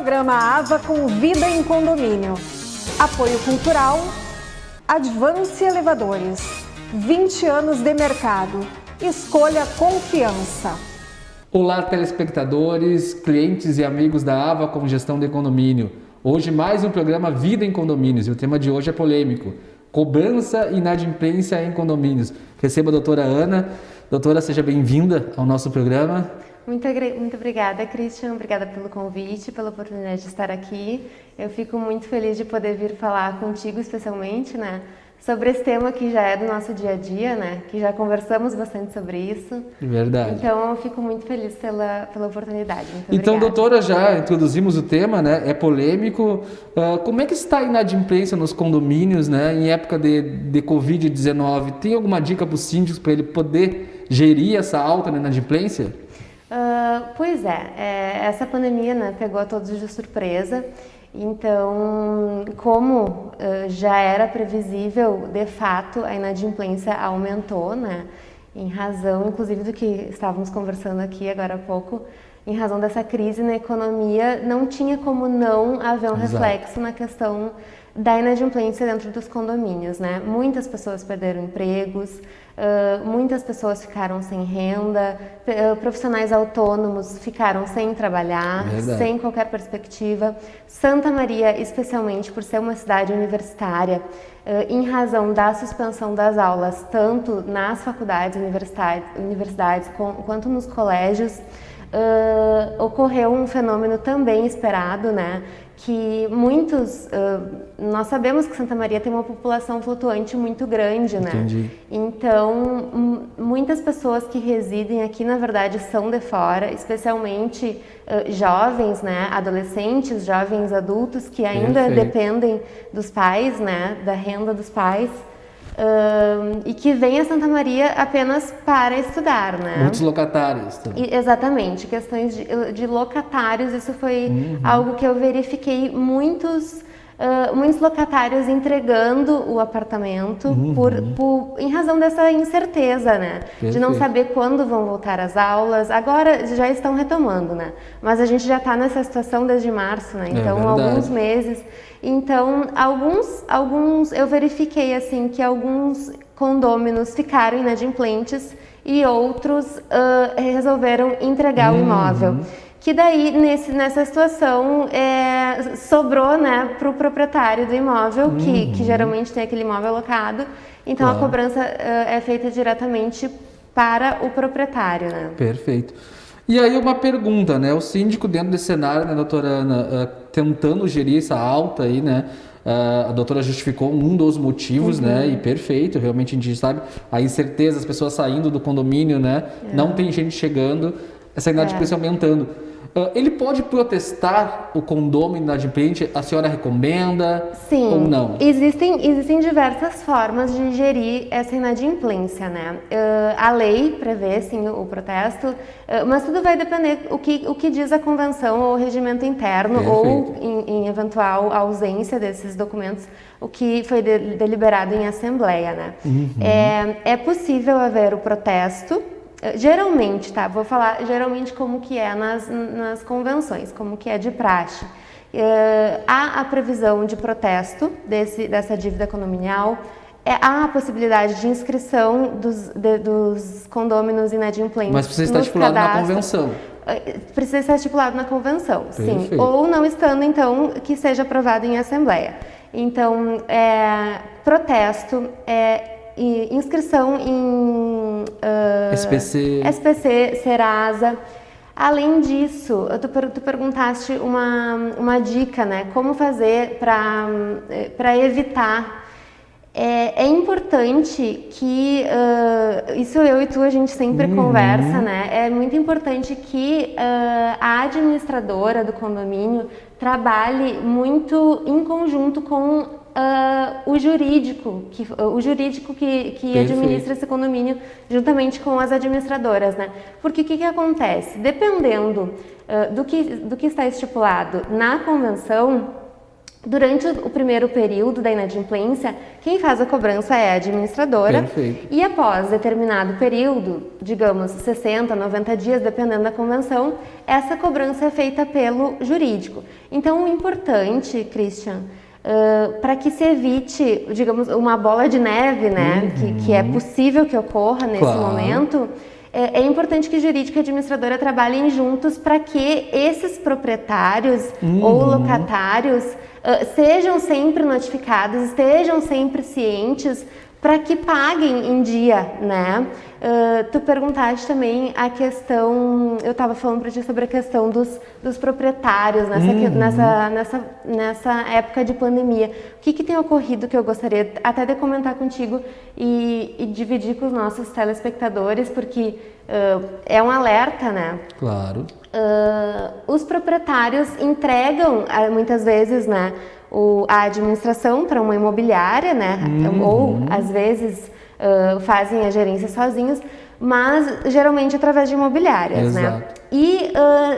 Programa AVA com Vida em Condomínio. Apoio cultural, Advance Elevadores. 20 anos de mercado. Escolha confiança. Olá, telespectadores, clientes e amigos da AVA com Gestão de Condomínio. Hoje mais um programa Vida em Condomínios e o tema de hoje é polêmico. Cobrança e inadimplência em condomínios. Receba a doutora Ana. Doutora, seja bem-vinda ao nosso programa. Muito obrigada, Christian. Obrigada pelo convite, pela oportunidade de estar aqui. Eu fico muito feliz de poder vir falar contigo, especialmente, sobre esse tema que já é do nosso dia a dia, que já conversamos bastante sobre isso. Verdade. Então, eu fico muito feliz pela oportunidade. Muito então, obrigada. doutora, já introduzimos o tema, é polêmico. Como é que está a inadimplência nos condomínios, em época de Covid-19? Tem alguma dica para os síndicos para ele poder gerir essa alta na inadimplência? Pois é, essa pandemia pegou a todos de surpresa, então como já era previsível, de fato a inadimplência aumentou, em razão inclusive do que estávamos conversando aqui agora há pouco, em razão dessa crise na economia, não tinha como não haver um reflexo na questão da inadimplência dentro dos condomínios, Muitas pessoas perderam empregos, muitas pessoas ficaram sem renda, profissionais autônomos ficaram sem trabalhar, sem qualquer perspectiva. Santa Maria, especialmente por ser uma cidade universitária, em razão da suspensão das aulas, tanto nas faculdades, universidades quanto nos colégios, ocorreu um fenômeno também esperado, que muitos, nós sabemos que Santa Maria tem uma população flutuante muito grande, Entendi. Então, muitas pessoas que residem aqui, na verdade, são de fora, especialmente jovens, adolescentes, jovens adultos que ainda dependem dos pais, da renda dos pais. E que vem a Santa Maria apenas para estudar, Muitos locatários também. Exatamente, questões de locatários, isso foi algo que eu verifiquei muitos locatários entregando o apartamento em razão dessa incerteza, de não saber quando vão voltar as aulas. Agora já estão retomando, mas a gente já está nessa situação desde março, então alguns meses. Então, alguns eu verifiquei assim que alguns condôminos ficaram inadimplentes e outros resolveram entregar o imóvel. Que daí, nessa situação, sobrou para o proprietário do imóvel, que geralmente tem aquele imóvel alocado, então a cobrança é feita diretamente para o proprietário. Perfeito. E aí uma pergunta, o síndico dentro desse cenário, doutora Ana, tentando gerir essa alta aí, a doutora justificou um dos motivos, e perfeito, realmente a gente sabe, a incerteza, as pessoas saindo do condomínio, não tem gente chegando, essa inadimplência aumentando. Ele pode protestar o condômino inadimplente? A senhora recomenda? Sim, ou não? Existem diversas formas de gerir essa inadimplência, A lei prevê, sim, o protesto, mas tudo vai depender o que diz a convenção ou o regimento interno. Perfeito. Ou, em eventual ausência desses documentos, o que foi deliberado em assembleia, É possível haver o protesto. Geralmente, vou falar geralmente como que é nas convenções, como que é de praxe. Há a previsão de protesto dessa dívida condominial, há a possibilidade de inscrição dos condôminos inadimplentes. Mas precisa estar estipulado na convenção. Precisa estar estipulado na convenção, Perfeito. Sim. Ou não estando, então, que seja aprovado em assembleia. Então, protesto, inscrição em SPC, Serasa. Além disso, tu perguntaste uma dica, Como fazer para evitar. É importante que, isso eu e tu a gente sempre conversa, É muito importante que a administradora do condomínio trabalhe muito em conjunto com o jurídico que administra esse condomínio juntamente com as administradoras, Porque o que acontece? Dependendo do que está estipulado na convenção, Durante o primeiro período da inadimplência, quem faz a cobrança é a administradora. Perfeito. E após determinado período, digamos 60, 90 dias, dependendo da convenção, essa cobrança é feita pelo jurídico. Então, o importante, Christian, para que se evite, digamos, uma bola de neve, né, que é possível que ocorra nesse momento, é importante que jurídico e administradora trabalhem juntos para que esses proprietários ou locatários sejam sempre notificados, estejam sempre cientes para que paguem em dia, né? Tu perguntaste também a questão, eu estava falando para ti sobre a questão dos proprietários nessa época de pandemia. O que tem ocorrido que eu gostaria até de comentar contigo e dividir com os nossos telespectadores, porque é um alerta, né? Claro. Os proprietários entregam, muitas vezes, né, a administração para uma imobiliária, né? Ou, às vezes, fazem a gerência sozinhos, mas geralmente através de imobiliárias, né? E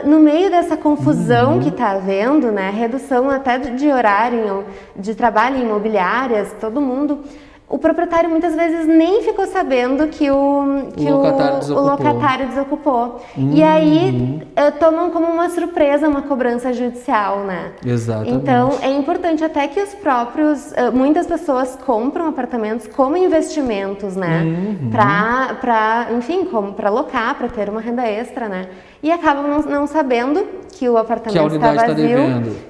no meio dessa confusão que está havendo, né, redução até de horário de trabalho em imobiliárias, todo mundo... O proprietário muitas vezes nem ficou sabendo que o locatário desocupou. E aí tomam como uma surpresa uma cobrança judicial, né? Exatamente. Então é importante até que os próprios... muitas pessoas compram apartamentos como investimentos, né? Enfim, como para alocar, para ter uma renda extra, né? E acabam não sabendo que o apartamento está vazio.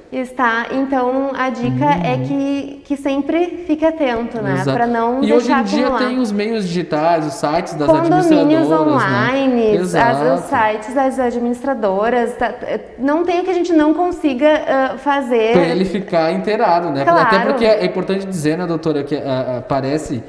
Então a dica é que sempre fique atento, né? Para não e deixar hoje em dia acumular. tem os meios digitais, os sites das condomínios administradoras, online, né? Os sites das administradoras. Não tem que a gente não consiga fazer. Para ele ficar inteirado, né? Claro. Até porque é importante dizer, né, doutora, que parece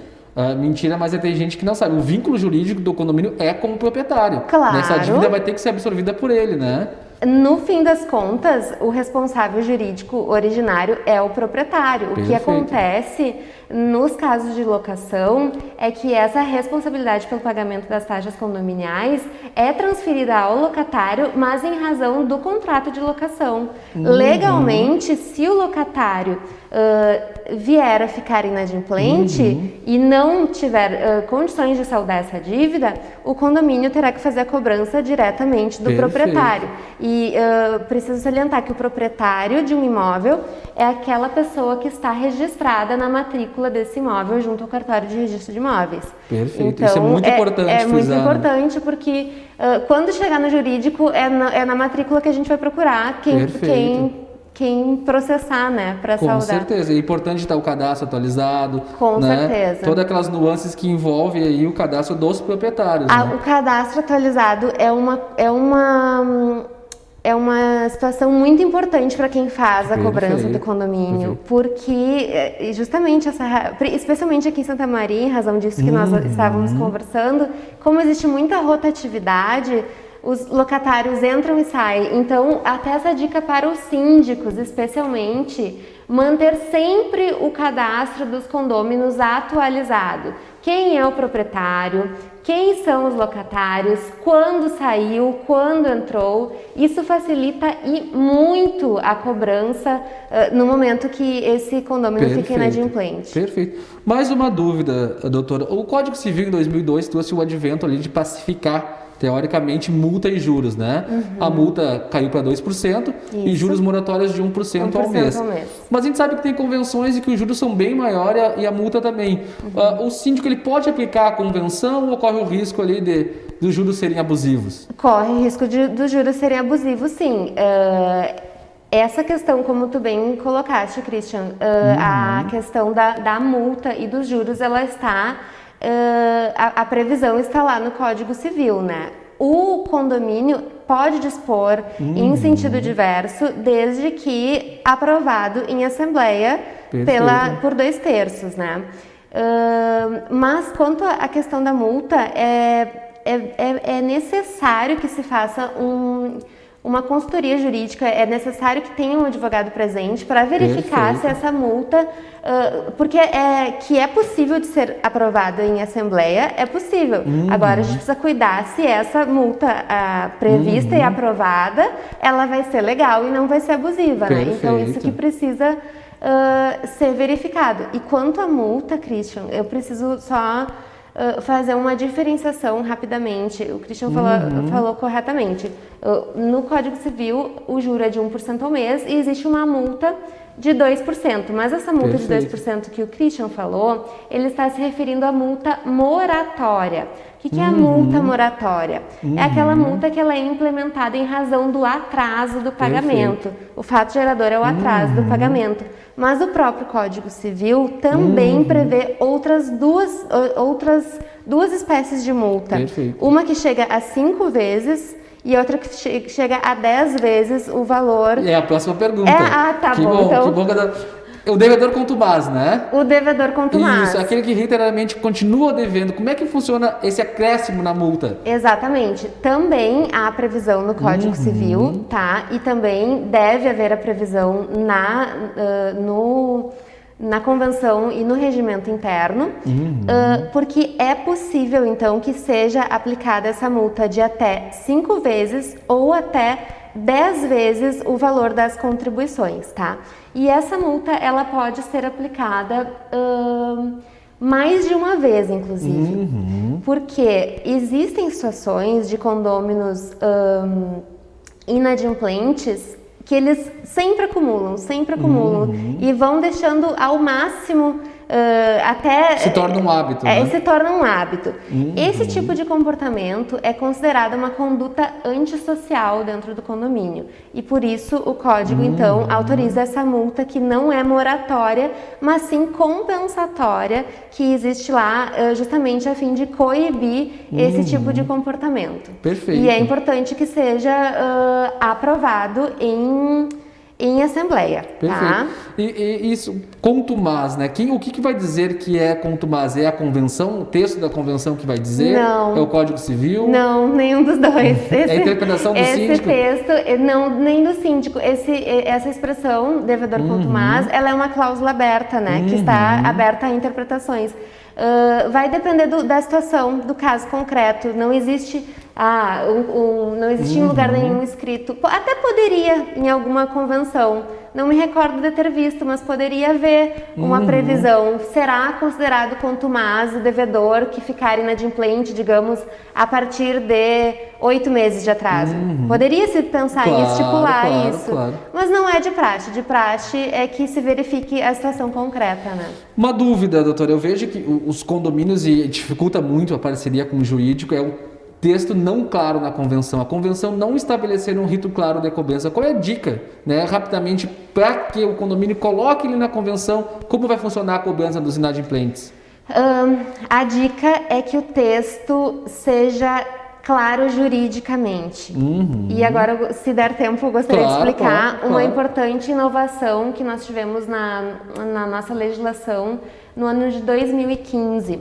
mentira, mas tem gente que não sabe. O vínculo jurídico do condomínio é com o proprietário. Claro. Essa dívida vai ter que ser absorvida por ele, né? No fim das contas, o responsável jurídico originário é o proprietário. Perfeito. O que acontece nos casos de locação é que essa responsabilidade pelo pagamento das taxas condominiais é transferida ao locatário, mas em razão do contrato de locação. Legalmente, se o locatário vier a ficar inadimplente e não tiver condições de saldar essa dívida, o condomínio terá que fazer a cobrança diretamente do proprietário. E preciso salientar que o proprietário de um imóvel é aquela pessoa que está registrada na matrícula desse imóvel junto ao cartório de registro de imóveis. Perfeito. Então, isso é muito importante É muito frisar, importante porque quando chegar no jurídico é na matrícula que a gente vai procurar quem processar, né, para saldar. Com certeza, é importante estar o cadastro atualizado. Com né? certeza. Todas aquelas nuances que envolvem aí o cadastro dos proprietários. Né? O cadastro atualizado é uma situação muito importante para quem faz a cobrança do condomínio, porque justamente especialmente aqui em Santa Maria, em razão disso que nós estávamos conversando, como existe muita rotatividade, os locatários entram e saem. Então, até essa dica para os síndicos, especialmente, manter sempre o cadastro dos condôminos atualizado. Quem é o proprietário? Quem são os locatários? Quando saiu? Quando entrou? Isso facilita e muito a cobrança no momento que esse condomínio fica inadimplente. Perfeito. Mais uma dúvida, doutora. O Código Civil em 2002 trouxe o advento ali de pacificar teoricamente, multa e juros, né? A multa caiu para 2% e juros moratórios de 1% ao mês. Mas a gente sabe que tem convenções e que os juros são bem maiores e a multa também. O síndico ele pode aplicar a convenção ou corre o risco ali dos juros serem abusivos? Corre o risco dos juros serem abusivos, sim. Essa questão, como tu bem colocaste, Christian, a questão da multa e dos juros, ela está... a previsão está lá no Código Civil, né? O condomínio pode dispor em sentido diverso, desde que aprovado em assembleia por 2/3, né? Mas quanto à questão da multa, é necessário que se faça uma consultoria jurídica, é necessário que tenha um advogado presente para verificar se essa multa, porque que é possível de ser aprovada em assembleia, é possível. Agora a gente precisa cuidar se essa multa prevista e aprovada, ela vai ser legal e não vai ser abusiva, né? Então isso que precisa ser verificado. E quanto à multa, Christian, eu preciso só fazer uma diferenciação rapidamente. O Christian falou corretamente. No Código Civil, o juro é de 1% ao mês e existe uma multa de 2%. Mas essa multa de 2% que o Christian falou, ele está se referindo à multa moratória. O que é a multa moratória? É aquela multa que ela é implementada em razão do atraso do pagamento. O fato gerador é o atraso do pagamento. Mas o próprio Código Civil também prevê outras duas espécies de multa. Uma que chega a 5 vezes e outra que chega a 10 vezes o valor. É a próxima pergunta. Tá bom. Então, que bom. O devedor contumaz, né? O devedor contumaz. Isso, aquele que reiteradamente continua devendo. Como é que funciona esse acréscimo na multa? Exatamente. Também há previsão no Código Civil, tá? E também deve haver a previsão na convenção e no regimento interno, porque é possível, então, que seja aplicada essa multa de até 5 vezes ou até 10 vezes o valor das contribuições, tá? E essa multa, ela pode ser aplicada mais de uma vez, inclusive, porque existem situações de condôminos inadimplentes que eles sempre acumulam e vão deixando ao máximo até... Se torna um hábito, né? Se torna um hábito. Esse tipo de comportamento é considerado uma conduta antissocial dentro do condomínio. E por isso o Código, então, autoriza essa multa que não é moratória, mas sim compensatória, que existe lá justamente a fim de coibir esse tipo de comportamento. Perfeito. E é importante que seja aprovado em assembleia. Perfeito. Tá? E isso, contumaz, né? O que vai dizer que é contumaz? É a convenção, o texto da convenção que vai dizer? Não. É o Código Civil? Não, nenhum dos dois. É a interpretação do síndico? Esse texto, não, nem do síndico. Essa expressão, devedor contumaz, ela é uma cláusula aberta, né? Que está aberta a interpretações. Vai depender da situação, do caso concreto. Não existe... não existe em lugar nenhum escrito. Até poderia em alguma convenção, não me recordo de ter visto, mas poderia haver uma previsão. Será considerado contumaz o devedor que ficar inadimplente, digamos, a partir de 8 meses de atraso? Poderia se pensar em estipular isso, mas não é de praxe. De praxe é que se verifique a situação concreta, né? Uma dúvida, doutora, eu vejo que os condomínios, e dificulta muito a parceria com o jurídico, é o texto não claro na convenção. A convenção não estabelecer um rito claro de cobrança. Qual é a dica, né, rapidamente, para que o condomínio coloque ele na convenção? Como vai funcionar a cobrança dos inadimplentes? A dica é que o texto seja claro juridicamente. E agora, se der tempo, eu gostaria de explicar uma importante inovação que nós tivemos na nossa legislação no ano de 2015.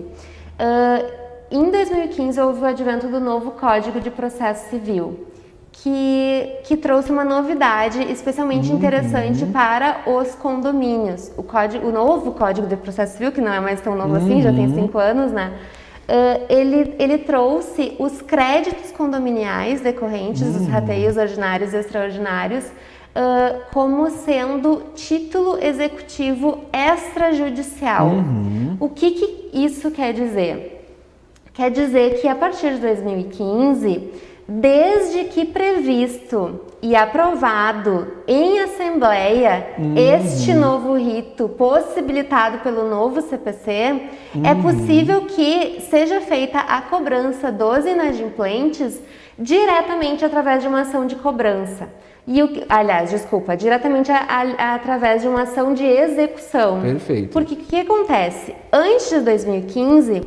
Em 2015, houve o advento do novo Código de Processo Civil, que trouxe uma novidade especialmente interessante para os condomínios. O novo Código de Processo Civil, que não é mais tão novo assim, já tem 5 anos, né? Ele trouxe os créditos condominiais decorrentes dos rateios ordinários e extraordinários como sendo título executivo extrajudicial. O que isso quer dizer? Quer dizer que a partir de 2015, desde que previsto e aprovado em assembleia este novo rito possibilitado pelo novo CPC, é possível que seja feita a cobrança dos inadimplentes diretamente através de uma ação de cobrança. Diretamente através de uma ação de execução. Perfeito. Porque o que acontece? Antes de 2015...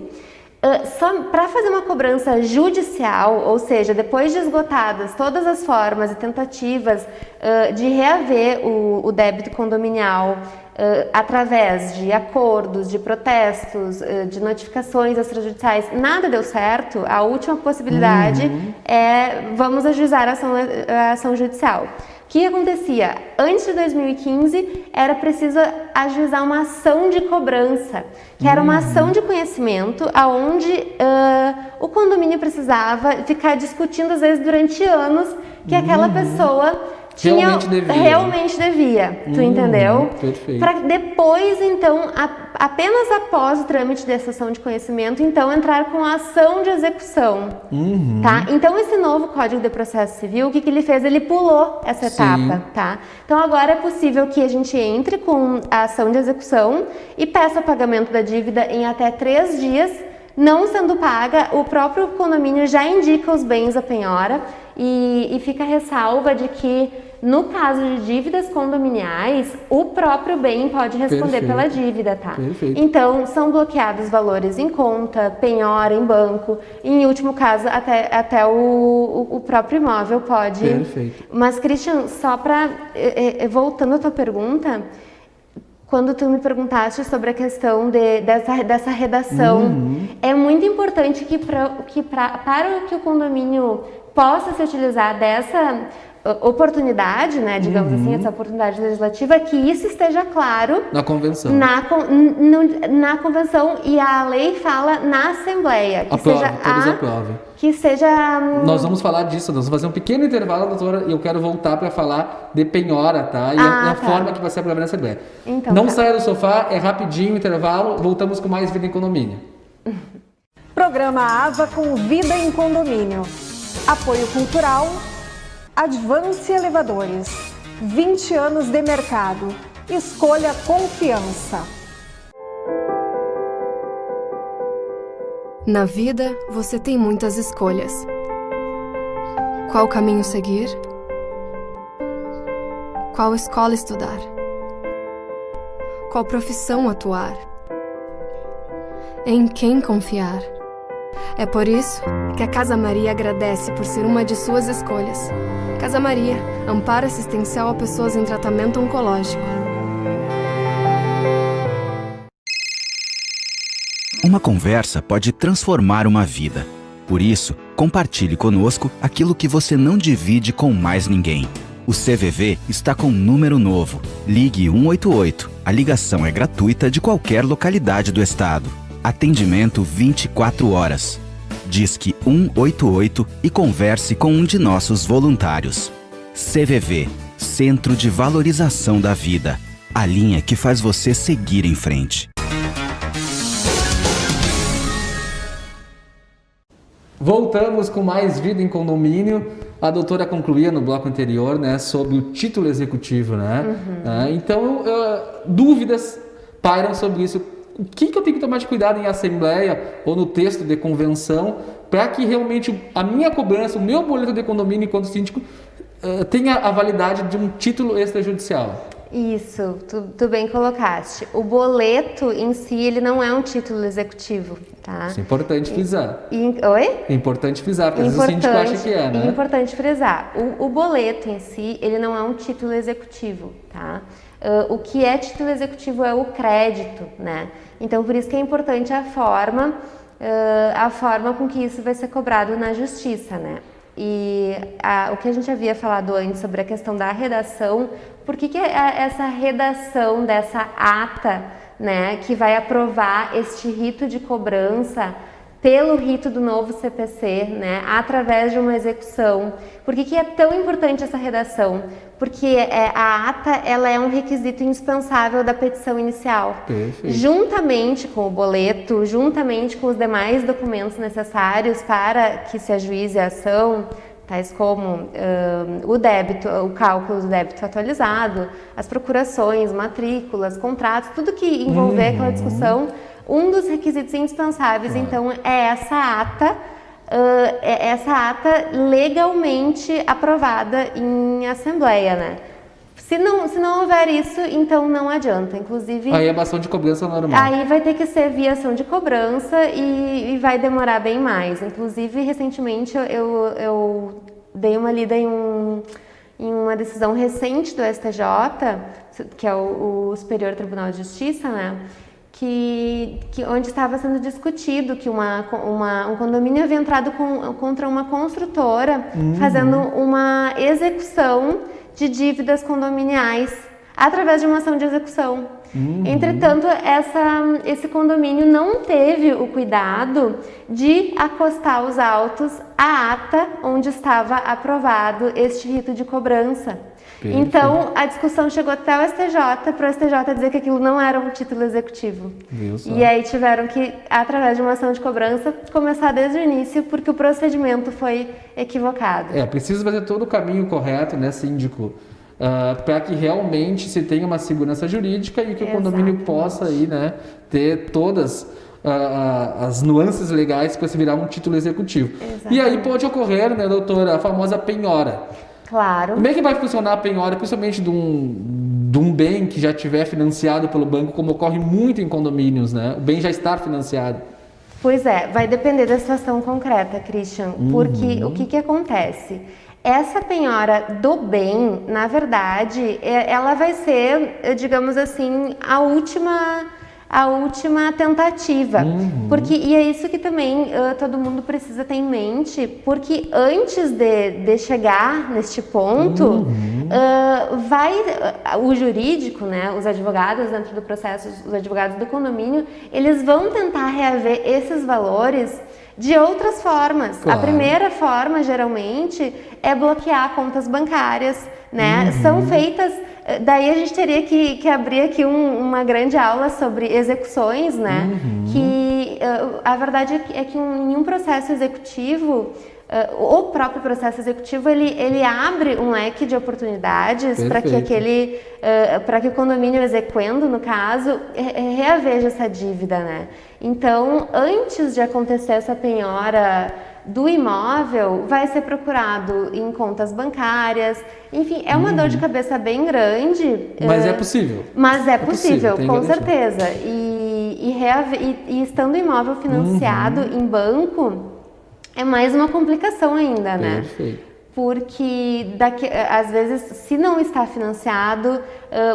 para fazer uma cobrança judicial, ou seja, depois de esgotadas todas as formas e tentativas de reaver o débito condominial através de acordos, de protestos, de notificações extrajudiciais, nada deu certo, a última possibilidade é vamos ajuizar a ação judicial. O que acontecia? Antes de 2015, era preciso ajuizar uma ação de cobrança, que era uma ação de conhecimento, onde o condomínio precisava ficar discutindo, às vezes, durante anos, que aquela pessoa realmente devia, tu entendeu? Perfeito. Para depois, então, apenas após o trâmite de cessão de conhecimento, então entrar com a ação de execução, tá? Então esse novo Código de Processo Civil, o que ele fez? Ele pulou essa etapa, tá? Então agora é possível que a gente entre com a ação de execução e peça o pagamento da dívida em até 3 dias, não sendo paga, o próprio condomínio já indica os bens à penhora e fica a ressalva de que, no caso de dívidas condominiais, o próprio bem pode responder pela dívida, tá? Perfeito. Então, são bloqueados valores em conta, penhora em banco, e, em último caso, até o próprio imóvel pode... Perfeito. Mas, Christian, só para... voltando à tua pergunta... Quando tu me perguntaste sobre a questão dessa redação, é muito importante para que o condomínio possa se utilizar dessa oportunidade, né, digamos assim, essa oportunidade legislativa, que isso esteja claro Na convenção. na convenção, e a lei fala na Assembleia. Que Todos aprovem. Que seja... Nós vamos falar disso, nós vamos fazer um pequeno intervalo, doutora, e eu quero voltar para falar de penhora, tá? E a forma que vai ser aprovada na Assembleia. Então, não saia do sofá, é rapidinho o intervalo, voltamos com mais Vida em Condomínio. Programa AVA com Vida em Condomínio. Apoio cultural, Advance Elevadores. 20 anos de mercado. Escolha confiança. Na vida, você tem muitas escolhas. Qual caminho seguir? Qual escola estudar? Qual profissão atuar? Em quem confiar? É por isso que a Casa Maria agradece por ser uma de suas escolhas. Casa Maria, amparo assistencial a pessoas em tratamento oncológico. Uma conversa pode transformar uma vida. Por isso, compartilhe conosco aquilo que você não divide com mais ninguém. O CVV está com um número novo. Ligue 188. A ligação é gratuita de qualquer localidade do estado. Atendimento 24 horas. Disque 188 e converse com um de nossos voluntários. CVV, Centro de Valorização da Vida. A linha que faz você seguir em frente. Voltamos com mais Vida em Condomínio. A doutora concluía no bloco anterior, né, sobre o título executivo, né? Então, dúvidas pairam sobre isso. O que eu tenho que tomar de cuidado em assembleia ou no texto de convenção para que realmente a minha cobrança, o meu boleto de condomínio enquanto síndico tenha a validade de um título extrajudicial? Isso, tu bem colocaste. O boleto em si, ele não é um título executivo, tá? Isso é importante frisar. Oi? É importante frisar, porque às vezes o síndico acha que é, né? É importante frisar. O boleto em si, ele não é um título executivo, tá? O que é título executivo é o crédito, né? Então, por isso que é importante a forma com que isso vai ser cobrado na justiça, né? E o que a gente havia falado antes sobre a questão da redação, por que essa redação dessa ata, né, que vai aprovar este rito de cobrança pelo rito do novo CPC, né, através de uma execução? Por que é tão importante essa redação? Porque a ata, ela é um requisito indispensável da petição inicial. Perfeito. Juntamente com o boleto, juntamente com os demais documentos necessários para que se ajuize a ação, tais como o cálculo do débito atualizado, as procurações, matrículas, contratos, tudo que envolver aquela discussão. Um dos requisitos indispensáveis, então, é essa ata legalmente aprovada em assembleia, né? Se não houver isso, então não adianta. Inclusive, aí é ação de cobrança normal. Aí vai ter que ser via ação de cobrança e vai demorar bem mais. Inclusive, recentemente eu dei uma lida em uma decisão recente do STJ, que é o Superior Tribunal de Justiça, né? Onde estava sendo discutido que um condomínio havia entrado contra uma construtora fazendo uma execução de dívidas condominiais através de uma ação de execução. Entretanto, esse condomínio não teve o cuidado de acostar os autos à ata onde estava aprovado este rito de cobrança. Perfeito. Então, a discussão chegou até o STJ, para o STJ dizer que aquilo não era um título executivo. Viu só? E aí tiveram que, através de uma ação de cobrança, começar desde o início, porque o procedimento foi equivocado. Precisa fazer todo o caminho correto, né, síndico? Para que realmente se tenha uma segurança jurídica e que o condomínio possa aí, né, ter todas as nuances legais para se virar um título executivo. Exatamente. E aí pode ocorrer, né, doutora, a famosa penhora. Claro. Como é que vai funcionar a penhora, principalmente de um bem que já tiver financiado pelo banco, como ocorre muito em condomínios, né? O bem já está financiado. Pois é, vai depender da situação concreta, Christian, porque o que acontece? Essa penhora do bem, na verdade, ela vai ser, digamos assim, a última tentativa. Porque, e é isso que também todo mundo precisa ter em mente, porque antes de chegar neste ponto, o jurídico, né, os advogados dentro do processo, os advogados do condomínio, eles vão tentar reaver esses valores de outras formas. Claro. A primeira forma, geralmente, é bloquear contas bancárias, né? São feitas... Daí a gente teria que abrir aqui uma grande aula sobre execuções, né? Que a verdade é que em um processo executivo, o próprio processo executivo, ele abre um leque de oportunidades para que para que o condomínio exequendo, no caso, reaveja essa dívida, né? Então, antes de acontecer essa penhora do imóvel, vai ser procurado em contas bancárias. Enfim, é uma dor de cabeça bem grande. Mas é possível. Mas é possível, tem com garantia. certeza. E estando o imóvel financiado em banco, é mais uma complicação ainda, né? Perfeito. Porque às vezes, se não está financiado,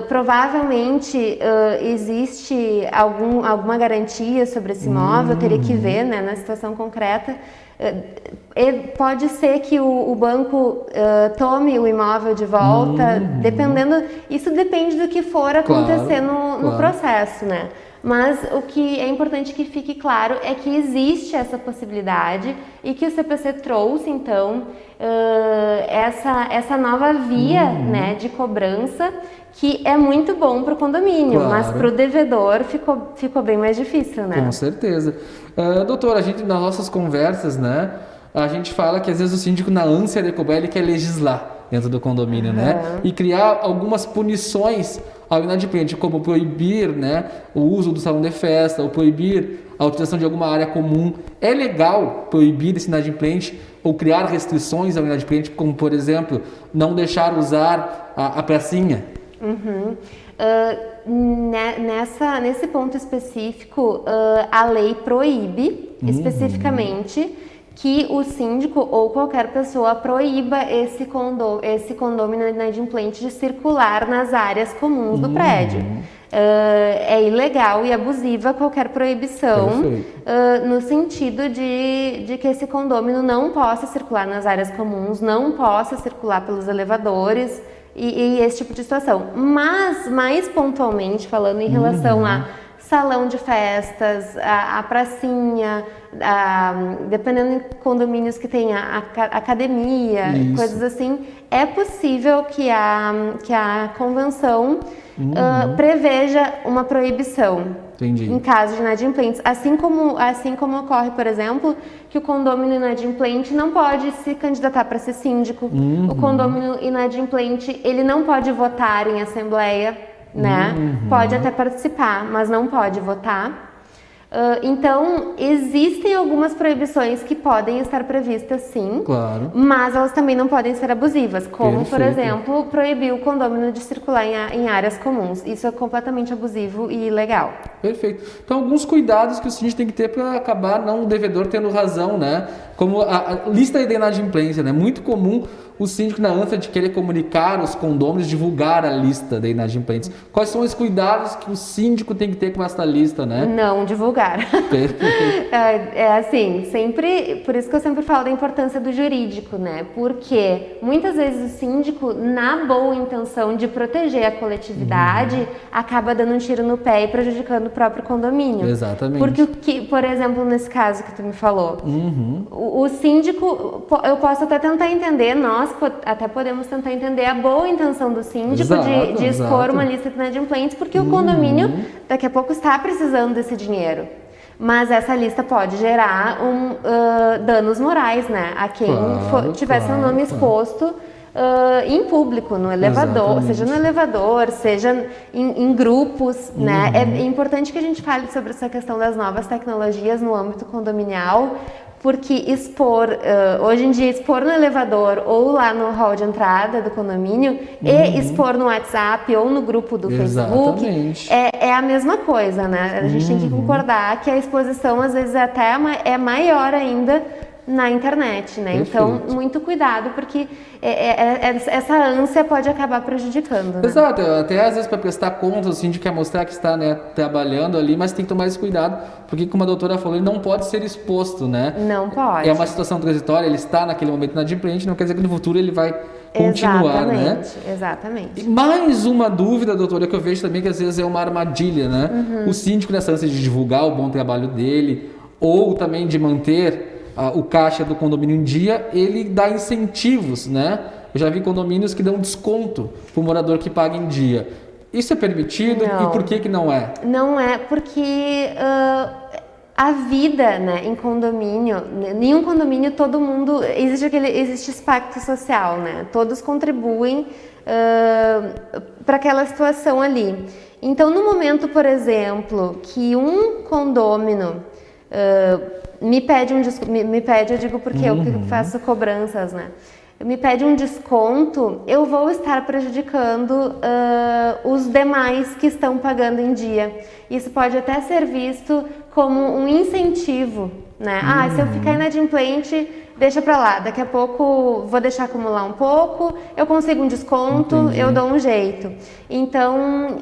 provavelmente existe alguma garantia sobre esse imóvel, teria que ver, né, na situação concreta. Pode ser que o banco tome o imóvel de volta, dependendo. Isso depende do que for acontecer no processo, né? Mas o que é importante que fique claro é que existe essa possibilidade e que o CPC trouxe, então, essa nova via, né, de cobrança, que é muito bom para o condomínio, mas para o devedor ficou bem mais difícil, né? Com certeza. Doutora, a gente, nas nossas conversas, né, a gente fala que às vezes o síndico, na ânsia de cobrar, ele quer legislar dentro do condomínio, né? E criar algumas punições ao inadimplente, como proibir, né, o uso do salão de festa, ou proibir a utilização de alguma área comum. É legal proibir esse inadimplente ou criar restrições ao inadimplente, como, por exemplo, não deixar usar a pracinha? Nesse ponto específico, a lei proíbe especificamente que o síndico ou qualquer pessoa proíba esse condômino inadimplente de circular nas áreas comuns do prédio. É ilegal e abusiva qualquer proibição no sentido de que esse condômino não possa circular nas áreas comuns, não possa circular pelos elevadores e esse tipo de situação. Mas, mais pontualmente falando em relação a salão de festas, a pracinha, dependendo de condomínios que tem academia, coisas assim, é possível que a convenção preveja uma proibição. Entendi. Em caso de inadimplentes. Assim como ocorre, por exemplo, que o condômino inadimplente não pode se candidatar para ser síndico. O condômino inadimplente, ele não pode votar em assembleia, né? Pode até participar, mas não pode votar. Então, existem algumas proibições que podem estar previstas, sim, Claro. mas elas também não podem ser abusivas, como, por exemplo, proibir o condômino de circular em áreas comuns. Isso é completamente abusivo e ilegal. Perfeito. Então, alguns cuidados que o síndico tem que ter para acabar não o devedor tendo razão, né? Como a lista de inadimplência, né? Muito comum o síndico, na ânsia de querer comunicar os condôminos, divulgar a lista de inadimplentes. Quais são os cuidados que o síndico tem que ter com essa lista, né? Não divulgar. lugar. Perfeito. É assim, sempre, por isso que eu sempre falo da importância do jurídico, né? Porque muitas vezes o síndico, na boa intenção de proteger a coletividade, acaba dando um tiro no pé e prejudicando o próprio condomínio. Exatamente. Porque, por exemplo, nesse caso que tu me falou, o síndico, eu posso até tentar entender, nós até podemos tentar entender a boa intenção do síndico de expor uma lista de inadimplentes, porque o condomínio daqui a pouco está precisando desse dinheiro. Mas essa lista pode gerar danos morais, né? A quem tiver seu nome exposto em público, no elevador, seja no elevador, seja em grupos, né? É importante que a gente fale sobre essa questão das novas tecnologias no âmbito condominial, porque hoje em dia, expor no elevador ou lá no hall de entrada do condomínio e expor no WhatsApp ou no grupo do Facebook é a mesma coisa, né? A gente tem que concordar que a exposição, às vezes, até é maior ainda na internet, né? Perfeito. Então, muito cuidado, porque essa ânsia pode acabar prejudicando, né? Exato, até às vezes para prestar conta, o síndico quer mostrar que está, né, trabalhando ali, mas tem que tomar esse cuidado, porque como a doutora falou, ele não pode ser exposto, né? Não pode. É uma situação transitória, ele está naquele momento inadimplente, não quer dizer que no futuro ele vai continuar, né? Exatamente. E mais uma dúvida, doutora, que eu vejo também que às vezes é uma armadilha, né? O síndico, nessa ânsia de divulgar o bom trabalho dele, ou também de manter o caixa do condomínio em dia, ele dá incentivos, né? Eu já vi condomínios que dão desconto para o morador que paga em dia. Isso é permitido? Não. E por que não é? Não é, porque a vida, né, em condomínio, nenhum condomínio, todo mundo, existe esse pacto social, né? Todos contribuem para aquela situação ali. Então, no momento, por exemplo, que um condômino me pede, eu digo porque eu que faço cobranças, né? Me pede um desconto, eu vou estar prejudicando os demais que estão pagando em dia. Isso pode até ser visto como um incentivo, né? Se eu ficar inadimplente, deixa pra lá, daqui a pouco vou deixar acumular um pouco, eu consigo um desconto, eu dou um jeito. Então,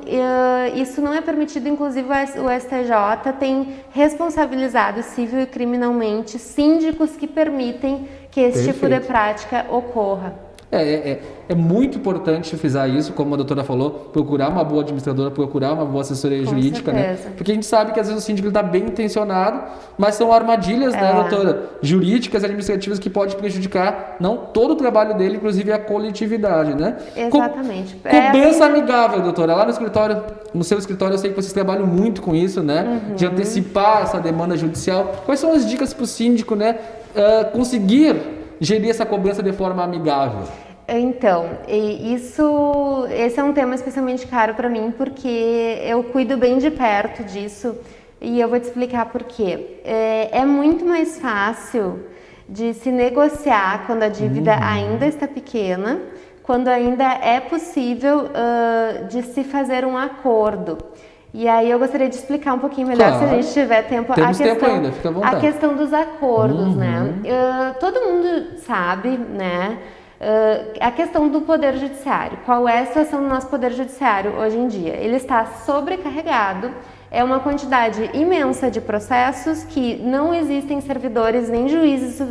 isso não é permitido, inclusive o STJ tem responsabilizado civil e criminalmente síndicos que permitem que esse tipo de prática ocorra. É muito importante frisar isso, como a doutora falou, procurar uma boa administradora, procurar uma boa assessoria jurídica, né? Porque a gente sabe que às vezes o síndico está bem intencionado, mas são armadilhas, né, doutora? Jurídicas, administrativas que podem prejudicar não todo o trabalho dele, inclusive a coletividade, né? Exatamente. Cobrança amigável, doutora. Lá no seu escritório, eu sei que vocês trabalham muito com isso, né? De antecipar essa demanda judicial. Quais são as dicas para o síndico, né? Conseguir gerir essa cobrança de forma amigável? Então, esse é um tema especialmente caro para mim, porque eu cuido bem de perto disso e eu vou te explicar por quê. É muito mais fácil de se negociar quando a dívida ainda está pequena, quando ainda é possível de se fazer um acordo. E aí eu gostaria de explicar um pouquinho melhor, se a gente tiver tempo. Temos tempo ainda, fica à vontade. A questão dos acordos, né? Todo mundo sabe, né? A questão do Poder Judiciário. Qual é a situação do nosso Poder Judiciário hoje em dia? Ele está sobrecarregado, é uma quantidade imensa de processos que não existem servidores nem juízes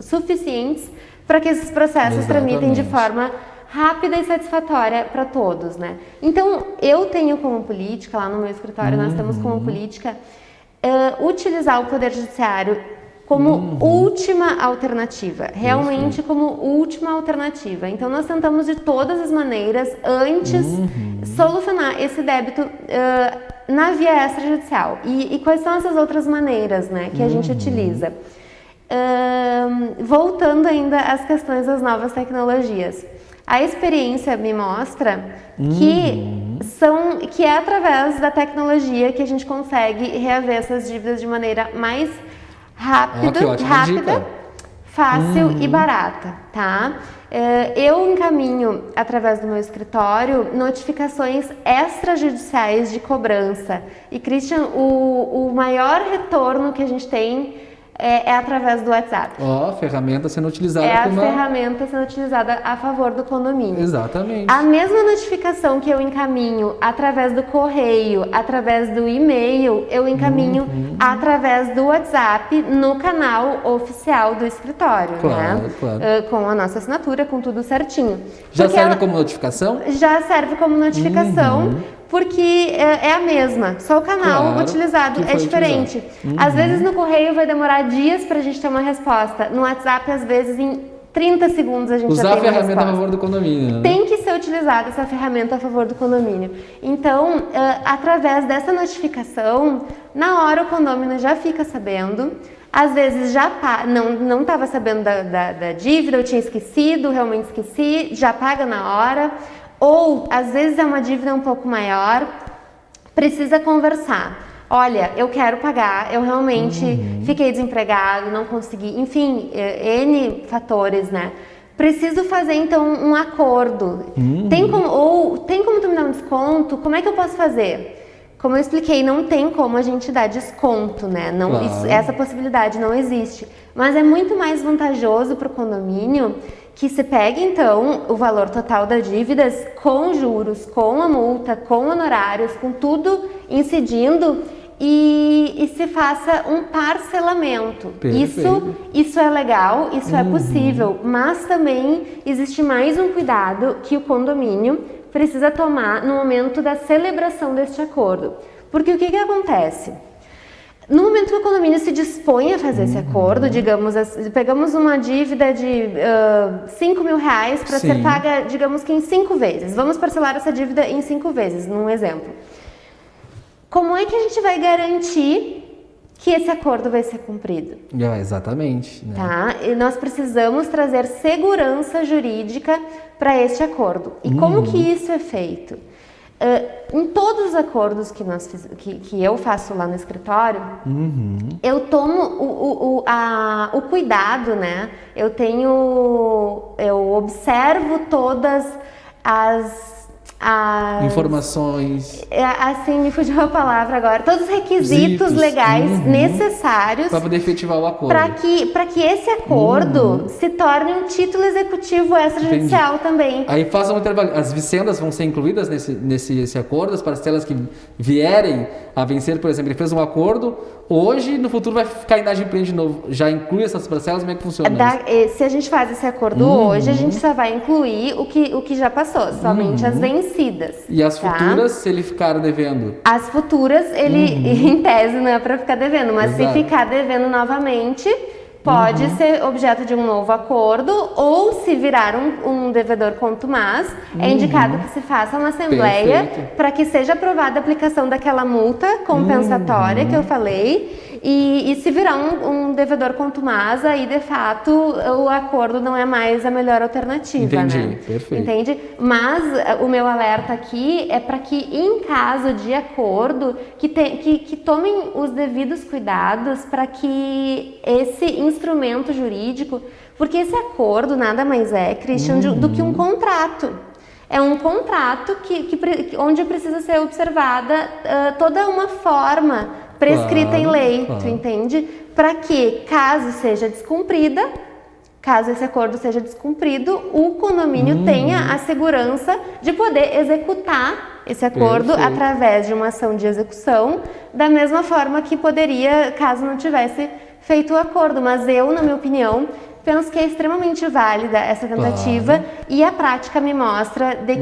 suficientes para que esses processos tramitem de forma rápida e satisfatória para todos, né? Então, eu tenho como política, lá no meu escritório nós temos como política, utilizar o Poder Judiciário como última alternativa, realmente como última alternativa. Então, nós tentamos de todas as maneiras, antes, solucionar esse débito na via extrajudicial. E quais são essas outras maneiras, né, que a gente utiliza? Voltando ainda às questões das novas tecnologias. A experiência me mostra que é através da tecnologia que a gente consegue reaver essas dívidas de maneira mais rápida, fácil e barata, tá? Eu encaminho, através do meu escritório, notificações extrajudiciais de cobrança. E, Christian, o maior retorno que a gente tem é através do WhatsApp. Ó, ferramenta sendo utilizada É a por uma... ferramenta sendo utilizada a favor do condomínio. Exatamente. A mesma notificação que eu encaminho através do correio, através do e-mail, eu encaminho através do WhatsApp no canal oficial do escritório, Claro, né? claro. Com a nossa assinatura, com tudo certinho. Já Porque serve ela como notificação? já serve como notificação, porque é a mesma, só o canal Claro, utilizado que é foi diferente. Às vezes no correio vai demorar dias pra gente ter uma resposta. No WhatsApp, às vezes, em 30 segundos a gente Usar já a tem uma ferramenta a resposta. favor do condomínio, né? Tem que ser utilizada essa ferramenta a favor do condomínio. Então, através dessa notificação, na hora o condomínio já fica sabendo. Às vezes já não estava sabendo da dívida, eu tinha esquecido, realmente esqueci, já paga na hora. Ou, às vezes é uma dívida um pouco maior, precisa conversar. Olha, eu quero pagar, eu realmente fiquei desempregado, não consegui, enfim, N fatores, né? Preciso fazer, então, um acordo. Tem como tu me dar um desconto? Como é que eu posso fazer? Como eu expliquei, não tem como a gente dar desconto, né? Não, Claro. essa possibilidade não existe. Mas é muito mais vantajoso para o condomínio que se pegue, então, o valor total das dívidas com juros, com a multa, com honorários, com tudo incidindo e se faça um parcelamento. Perfeito. Isso é legal, isso é possível, mas também existe mais um cuidado que o condomínio precisa tomar no momento da celebração deste acordo. Porque o que acontece? No momento que o condomínio se dispõe a fazer esse acordo, digamos, pegamos uma dívida de R$5.000 para Sim. ser paga, digamos que em 5 vezes. Vamos parcelar essa dívida em 5 vezes, num exemplo. Como é que a gente vai garantir que esse acordo vai ser cumprido? Exatamente. Né? Tá? E nós precisamos trazer segurança jurídica para este acordo. E como que isso é feito? Em todos os acordos que eu faço lá no escritório, eu tomo o cuidado, né? Eu observo todas as Informações assim, me fugiu a palavra agora. Todos os requisitos Zitos. legais necessários para poder efetivar o acordo. para que esse acordo se torne um título executivo extrajudicial também. Aí façam um intervalo. As vicendas vão ser incluídas nesse acordo, as parcelas que vierem a vencer, por exemplo, ele fez um acordo, hoje, no futuro vai ficar inadimplente de novo. Já inclui essas parcelas? Como é que funciona isso? Se a gente faz esse acordo hoje, a gente só vai incluir o que já passou, somente as vencidas. E as tá? futuras, se ele ficar devendo? As futuras, ele, em tese, não é para ficar devendo, mas Exato. se ficar devendo novamente, pode ser objeto de um novo acordo, ou se virar um devedor contumaz, é indicado que se faça uma assembleia Perfeito. para que seja aprovada a aplicação daquela multa compensatória que eu falei, e se virar um devedor contumaz, aí de fato o acordo não é mais a melhor alternativa. Entendi, né? perfeito. Entende? Mas o meu alerta aqui é para que, em caso de acordo, que tomem os devidos cuidados para que esse instrumento jurídico, porque esse acordo nada mais é, Christian, do que um contrato. É um contrato onde precisa ser observada toda uma forma prescrita em lei, tu entende? Para que, caso seja descumprida, caso esse acordo seja descumprido, o condomínio tenha a segurança de poder executar esse acordo Perfeito. através de uma ação de execução, da mesma forma que poderia, caso não tivesse feito o acordo. Mas eu, na minha opinião, penso que é extremamente válida essa tentativa e a prática me mostra de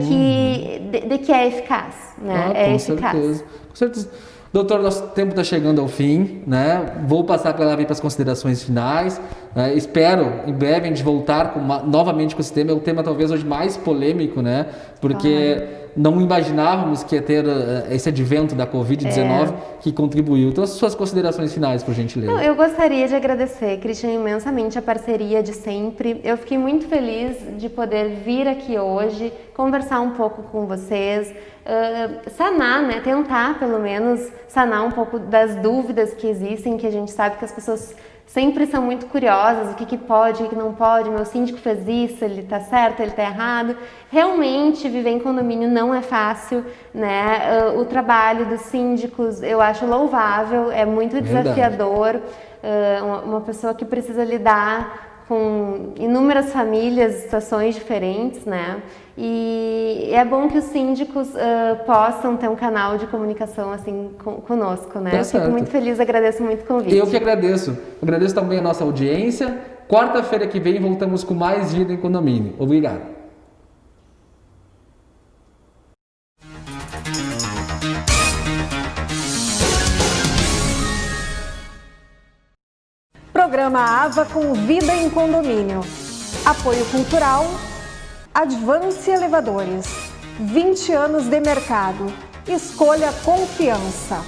que é eficaz, né? É com eficaz. certeza. Com certeza. Doutor, nosso tempo está chegando ao fim, né? Vou passar para as considerações finais. Né? Espero, em breve, a gente voltar novamente com esse tema. É o tema talvez hoje mais polêmico, né? Porque não imaginávamos que ia ter esse advento da Covid-19 que contribuiu. Então, as suas considerações finais, por gentileza. Eu gostaria de agradecer, Christian, imensamente a parceria de sempre. Eu fiquei muito feliz de poder vir aqui hoje, conversar um pouco com vocês, sanar, né? Tentar, pelo menos, sanar um pouco das dúvidas que existem, que a gente sabe que as pessoas sempre são muito curiosas, o que pode, o que não pode, meu síndico fez isso, ele tá certo, ele tá errado. Realmente, viver em condomínio não é fácil, né? O trabalho dos síndicos eu acho louvável, é muito desafiador. Uma pessoa que precisa lidar com inúmeras famílias, situações diferentes, né? E é bom que os síndicos possam ter um canal de comunicação assim conosco, né? Eu fico muito feliz, agradeço muito o convite. Eu que agradeço. Agradeço também a nossa audiência. Quarta-feira que vem voltamos com mais Vida em Condomínio. Obrigado. Programa AVA com Vida em Condomínio. Apoio cultural, Advance Elevadores. 20 anos de mercado. Escolha confiança.